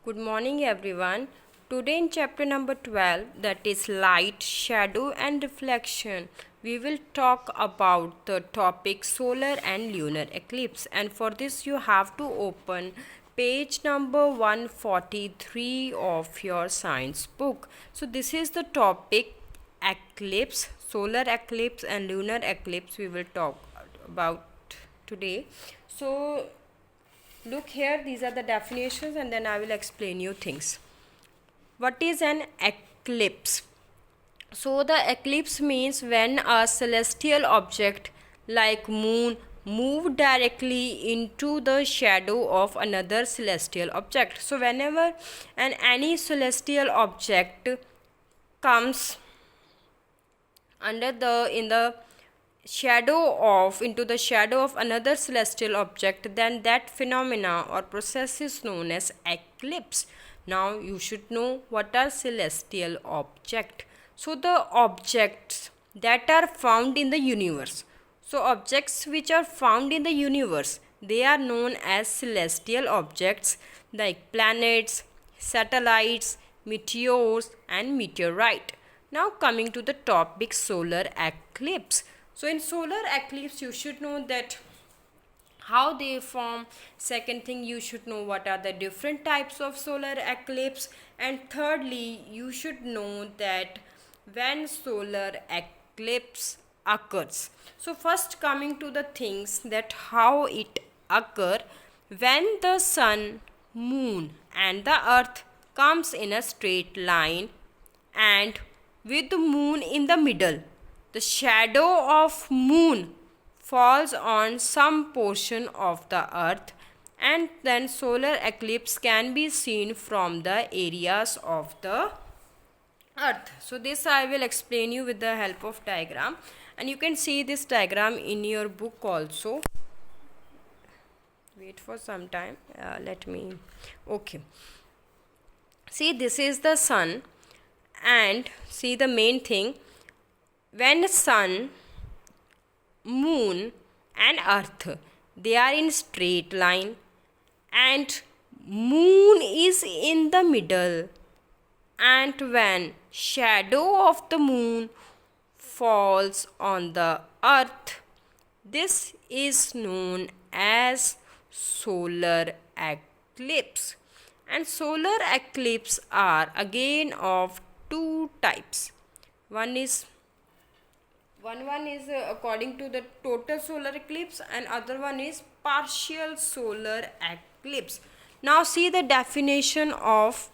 Good morning everyone. Today in chapter number 12, that is light, shadow and reflection, we will talk about the topic solar and lunar eclipse, and for this you have to open page number 143 of your science book. So this is the topic eclipse, solar eclipse and lunar eclipse we will talk about today. So look here, these are the definitions and then I will explain you things. What is an eclipse? So the eclipse means when a celestial object like moon move directly into the shadow of another celestial object. So whenever any celestial object comes under the into the shadow of another celestial object, then that phenomena or process is known as eclipse. Now you should know what are celestial object. So the objects that are found in the universe, so objects which are found in the universe, they are known as celestial objects like planets, satellites, meteors and meteorite. Now coming to the topic solar eclipse. So in solar eclipse you should know that how they form. Second thing, you should know what are the different types of solar eclipse, and thirdly you should know that when solar eclipse occurs. So first coming to the things that how it occur, when the sun, moon and the earth comes in a straight line and with the moon in the middle, the shadow of moon falls on some portion of the earth, and then solar eclipse can be seen from the areas of the earth. So this I will explain you with the help of diagram, and you can see this diagram in your book also. Wait for some time. Okay. See, this is the sun, and see the main thing, when sun, moon and earth, they are in straight line and moon is in the middle, and when shadow of the moon falls on the earth, this is known as solar eclipse. And solar eclipse are again of two types. One is according to the total solar eclipse, and other one is partial solar eclipse. Now see the definition of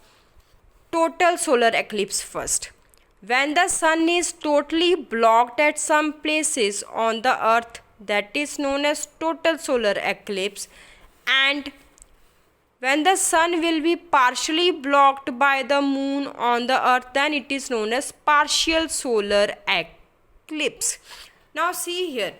total solar eclipse first. When the sun is totally blocked at some places on the earth, that is known as total solar eclipse, and when the sun will be partially blocked by the moon on the earth, then it is known as partial solar eclipse. Now see here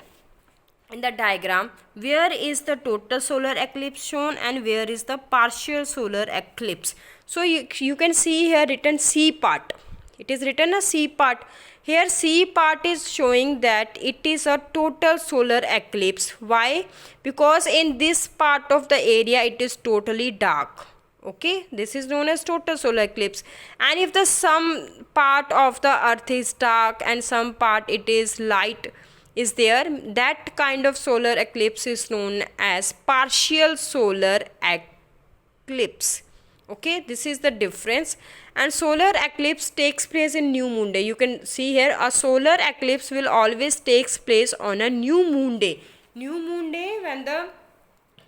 in the diagram, where is the total solar eclipse shown and where is the partial solar eclipse. So you can see here written C part. It is written as C part. Here C part is showing that it is a total solar eclipse. Why? Because in this part of the area it is totally dark. Okay, this is known as total solar eclipse. And if the some part of the earth is dark and some part it is light is there, that kind of solar eclipse is known as partial solar eclipse. Okay, this is the difference. And solar eclipse takes place in new moon day. You can see here a solar eclipse will always takes place on a new moon day. New moon day, when the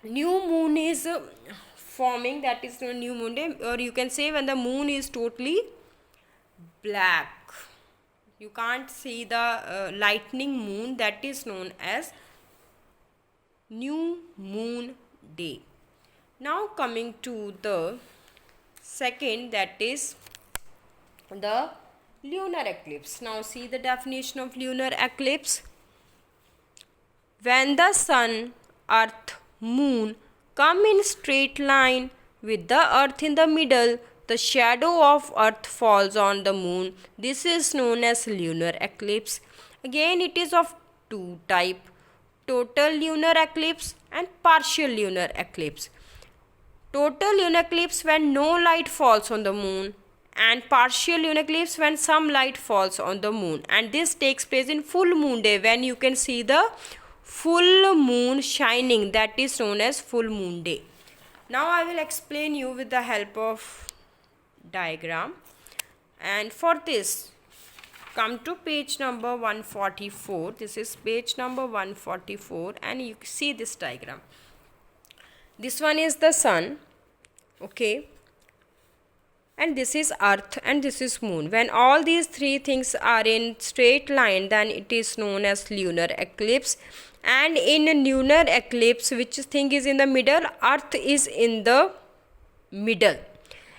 new moon is forming, that is the new moon day, or you can say when the moon is totally black, you can't see the lightning moon, that is known as new moon day. Now coming to the second, that is the lunar eclipse. Now see the definition of lunar eclipse. When the sun, earth, moon come in straight line with the earth in the middle, the shadow of earth falls on the moon. This is known as lunar eclipse. Again it is of two type, total lunar eclipse and partial lunar eclipse. total lunar eclipse when no light falls on the moon, and partial lunar eclipse when some light falls on the moon. And this takes place in full moon day, when you can see the full moon shining. That is known as full moon day. Now I will explain you with the help of diagram. And for this, come to page number 144. This is page number 144, and you see this diagram. This one is the sun, okay, and this is earth, and this is moon. When all these three things are in straight line, then it is known as lunar eclipse. And in a lunar eclipse, which thing is in the middle? Earth is in the middle.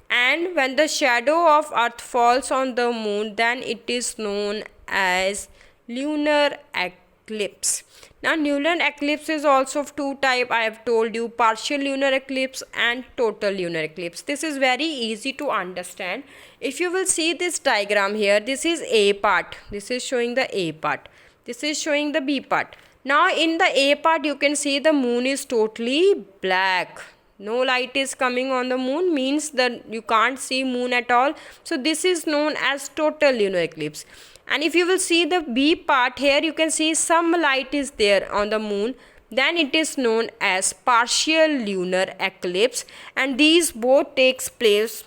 And when the shadow of earth falls on the moon, then it is known as lunar eclipse. Now lunar eclipse is also of two types. I have told you, partial lunar eclipse and total lunar eclipse. This is very easy to understand. If you will see this diagram here, this is A part. This is showing the A part. This is showing the B part. Now in the A part, you can see the moon is totally black. No light is coming on the moon, means that you can't see moon at all. So this is known as total lunar eclipse. And if you will see the B part here, you can see some light is there on the moon. Then it is known as partial lunar eclipse. And these both takes place,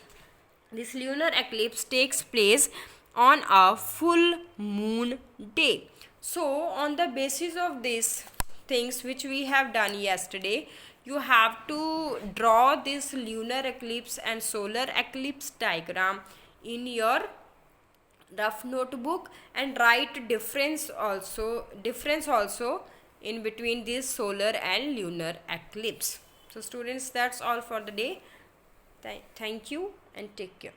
this lunar eclipse takes place on a full moon day. So on the basis of these things which we have done yesterday, you have to draw this lunar eclipse and solar eclipse diagram in your rough notebook, and write difference also in between this solar and lunar eclipse. So students, that's all for the day. Thank you and take care.